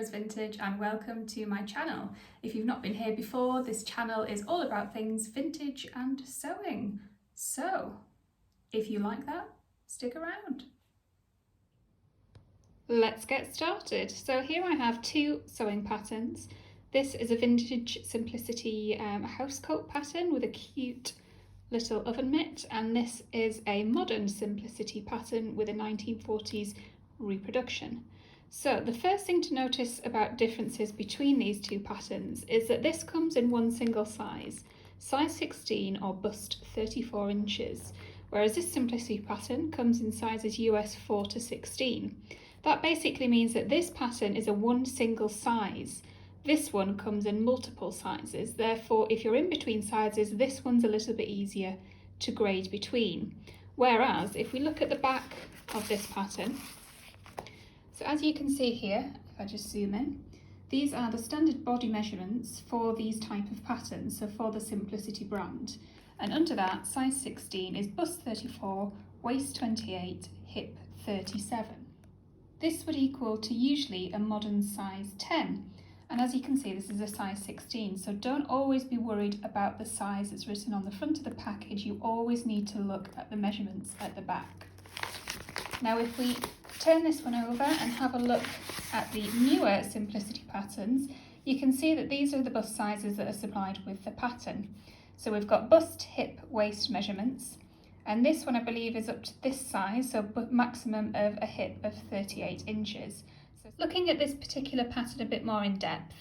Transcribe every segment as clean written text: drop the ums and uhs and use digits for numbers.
Sews Vintage and welcome to my channel. If you've not been here before, this channel is all about things vintage and sewing. So, if you like that, stick around. Let's get started. So here I have two sewing patterns. This is a vintage simplicity housecoat pattern with a cute little oven mitt, and this is a modern simplicity pattern with a 1940s reproduction. So the first thing to notice about differences between these two patterns is that this comes in one single size 16 or bust 34 inches, whereas this simplicity pattern comes in sizes US 4 to 16. That basically means that this pattern is a one single size. This one comes in multiple sizes, therefore if you're in between sizes, this one's a little bit easier to grade between. Whereas if we look at the back of this pattern, so as you can see here, if I just zoom in, these are the standard body measurements for these type of patterns, so for the Simplicity brand. And under that, size 16 is bust 34, waist 28, hip 37. This would equal to usually a modern size 10. And as you can see, this is a size 16, so don't always be worried about the size that's written on the front of the package. You always need to look at the measurements at the back. Now if we turn this one over and have a look at the newer Simplicity patterns, you can see that these are the bust sizes that are supplied with the pattern. So we've got bust, hip, waist measurements, and this one I believe is up to this size, so maximum of a hip of 38 inches. So looking at this particular pattern a bit more in depth,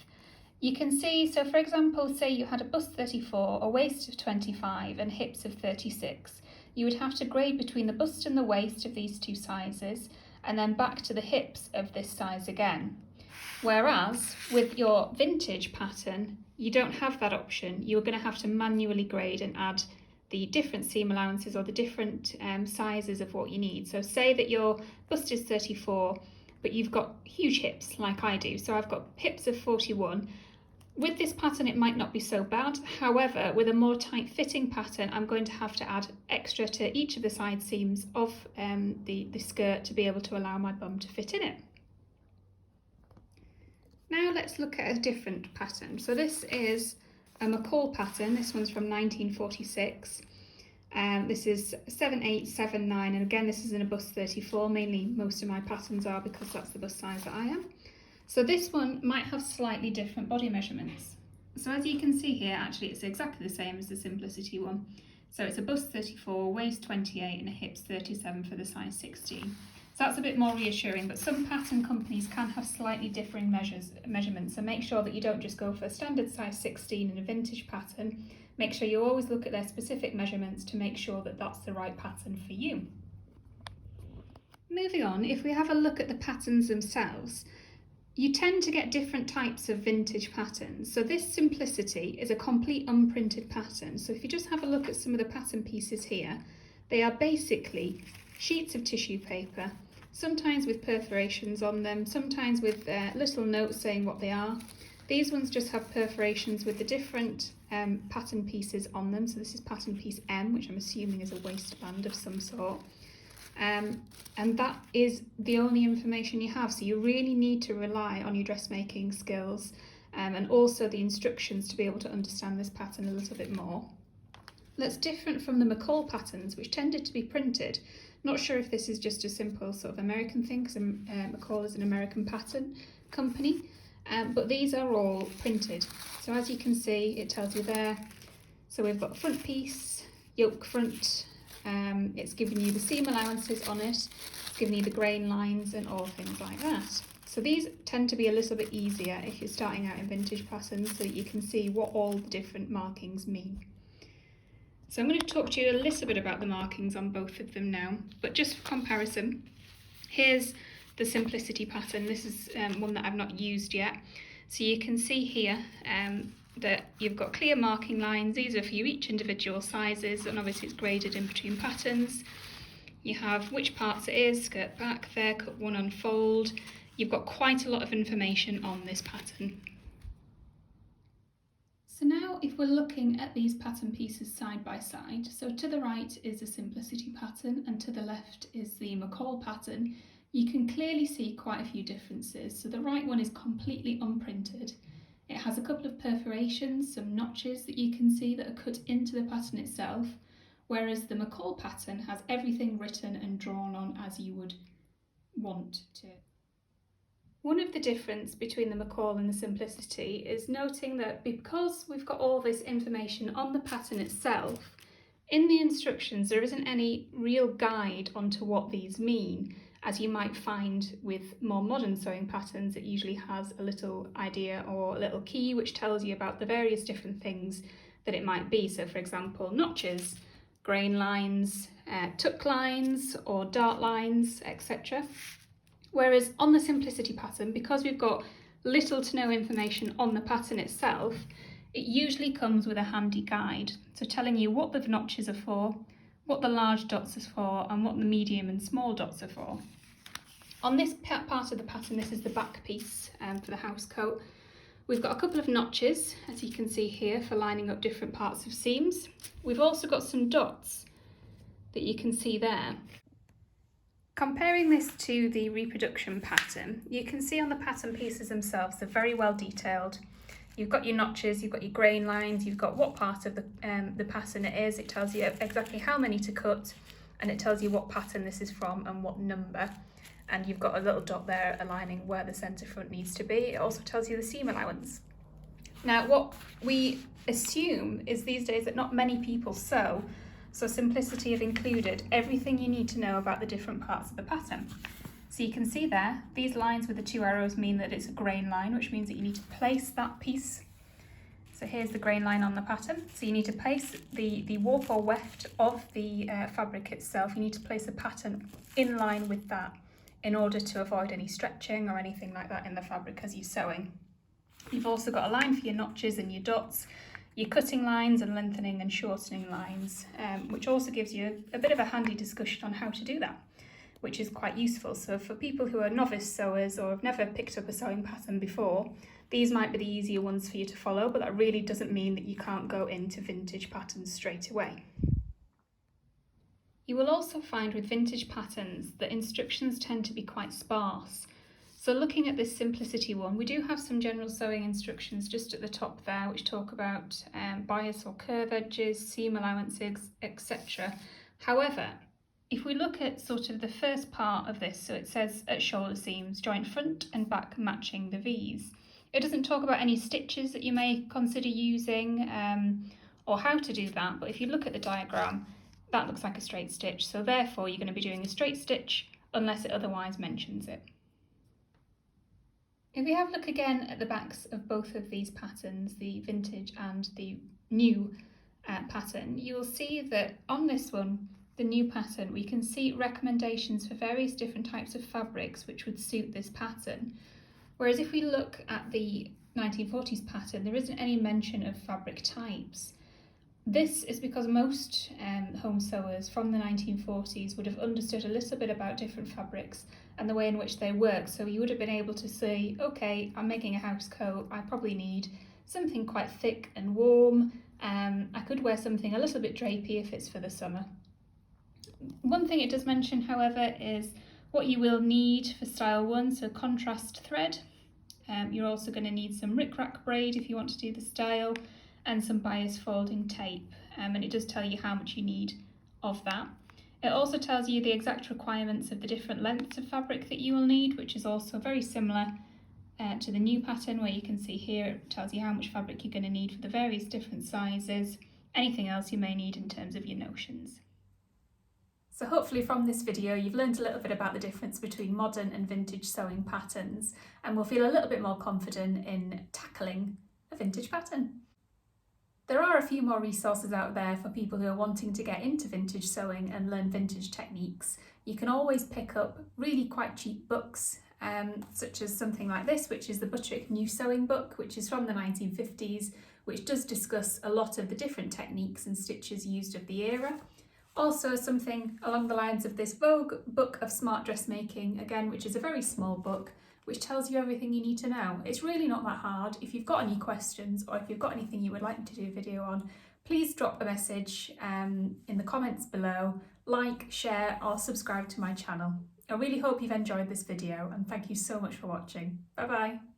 you can see, so for example, say you had a bust 34, a waist of 25 and hips of 36. You would have to grade between the bust and the waist of these two sizes and then back to the hips of this size again. Whereas with your vintage pattern, you don't have that option. You're going to have to manually grade and add the different seam allowances or the different sizes of what you need. So say that your bust is 34, but you've got huge hips like I do. So I've got hips of 41. With this pattern, it might not be so bad. However, with a more tight fitting pattern, I'm going to have to add extra to each of the side seams of the skirt to be able to allow my bum to fit in it. Now let's look at a different pattern. So this is a McCall pattern. This one's from 1946. This is 7879, and again this is in a bust 34. Mainly most of my patterns are because that's the bust size that I am. So this one might have slightly different body measurements. So as you can see here, actually it's exactly the same as the Simplicity one. So it's a bust 34, waist 28 and a hips 37 for the size 16. So that's a bit more reassuring, but some pattern companies can have slightly differing measurements, so make sure that you don't just go for a standard size 16 in a vintage pattern. Make sure you always look at their specific measurements to make sure that that's the right pattern for you. Moving on, if we have a look at the patterns themselves, you tend to get different types of vintage patterns. So this Simplicity is a complete unprinted pattern. So if you just have a look at some of the pattern pieces here, they are basically sheets of tissue paper, sometimes with perforations on them, sometimes with little notes saying what they are. These ones just have perforations with the different pattern pieces on them. So this is pattern piece M, which I'm assuming is a waistband of some sort. And that is the only information you have, so you really need to rely on your dressmaking skills and also the instructions to be able to understand this pattern a little bit more. That's different from the McCall patterns, which tended to be printed. Not sure if this is just a simple sort of American thing, because McCall is an American pattern company, but these are all printed. So as you can see, it tells you there. So we've got front piece, yoke front. It's giving you the seam allowances on it, it's giving you the grain lines and all things like that. So these tend to be a little bit easier if you're starting out in vintage patterns, so that you can see what all the different markings mean. So I'm going to talk to you a little bit about the markings on both of them now, but just for comparison, here's the Simplicity pattern. This is one that I've not used yet. So you can see here that you've got clear marking lines. These are for you each individual sizes, and obviously it's graded in between patterns. You have which parts it is, skirt back there, cut one, unfold. You've got quite a lot of information on this pattern. So now if we're looking at these pattern pieces side by side, so to the right is the Simplicity pattern and to the left is the McCall pattern, you can clearly see quite a few differences. So the right one is completely unprinted. It has a couple of perforations, some notches that you can see that are cut into the pattern itself, whereas the McCall pattern has everything written and drawn on as you would want to. One of the difference between the McCall and the Simplicity is noting that because we've got all this information on the pattern itself, in the instructions there isn't any real guide onto what these mean, as you might find with more modern sewing patterns. It usually has a little idea or a little key which tells you about the various different things that it might be. So for example, notches, grain lines, tuck lines or dart lines, etc. Whereas on the Simplicity pattern, because we've got little to no information on the pattern itself, it usually comes with a handy guide, so telling you what the notches are for, what the large dots are for, and what the medium and small dots are for. On this part of the pattern, this is the back piece for the house coat. We've got a couple of notches, as you can see here, for lining up different parts of seams. We've also got some dots that you can see there. Comparing this to the reproduction pattern, you can see on the pattern pieces themselves, they're very well detailed. You've got your notches, you've got your grain lines, you've got what part of the pattern it is. It tells you exactly how many to cut, and it tells you what pattern this is from and what number. And you've got a little dot there aligning where the centre front needs to be. It also tells you the seam allowance. Now, what we assume is these days that not many people sew, so Simplicity have included everything you need to know about the different parts of the pattern. So you can see there, these lines with the two arrows mean that it's a grain line, which means that you need to place that piece. So here's the grain line on the pattern. So you need to place the warp or weft of the fabric itself. You need to place a pattern in line with that in order to avoid any stretching or anything like that in the fabric as you're sewing. You've also got a line for your notches and your dots, your cutting lines and lengthening and shortening lines, which also gives you a bit of a handy discussion on how to do that, which is quite useful. So for people who are novice sewers or have never picked up a sewing pattern before, these might be the easier ones for you to follow, but that really doesn't mean that you can't go into vintage patterns straight away. You will also find with vintage patterns that instructions tend to be quite sparse. So looking at this Simplicity one, we do have some general sewing instructions just at the top there, which talk about bias or curve edges, seam allowances, etc. However, if we look at sort of the first part of this, so it says at shoulder seams, joint front and back matching the V's. It doesn't talk about any stitches that you may consider using or how to do that, but if you look at the diagram, that looks like a straight stitch. So therefore you're going to be doing a straight stitch unless it otherwise mentions it. If we have a look again at the backs of both of these patterns, the vintage and the new pattern, you will see that on this one, the new pattern, we can see recommendations for various different types of fabrics which would suit this pattern. Whereas if we look at the 1940s pattern, there isn't any mention of fabric types. This is because most home sewers from the 1940s would have understood a little bit about different fabrics and the way in which they work. So you would have been able to say, okay, I'm making a house coat, I probably need something quite thick and warm. I could wear something a little bit drapey if it's for the summer. One thing it does mention, however, is what you will need for style 1, so contrast thread. You're also going to need some rickrack braid if you want to do the style, and some bias folding tape, and it does tell you how much you need of that. It also tells you the exact requirements of the different lengths of fabric that you will need, which is also very similar to the new pattern, where you can see here it tells you how much fabric you're going to need for the various different sizes, anything else you may need in terms of your notions. So hopefully from this video you've learned a little bit about the difference between modern and vintage sewing patterns, and will feel a little bit more confident in tackling a vintage pattern. There are a few more resources out there for people who are wanting to get into vintage sewing and learn vintage techniques. You can always pick up really quite cheap books, such as something like this, which is the Butterick New Sewing book, which is from the 1950s, which does discuss a lot of the different techniques and stitches used of the era. Also something along the lines of this Vogue Book of Smart Dressmaking, again, which is a very small book, which tells you everything you need to know. It's really not that hard. If you've got any questions or if you've got anything you would like me to do a video on, please drop a message in the comments below. like, share or subscribe to my channel. I really hope you've enjoyed this video and thank you so much for watching. Bye bye.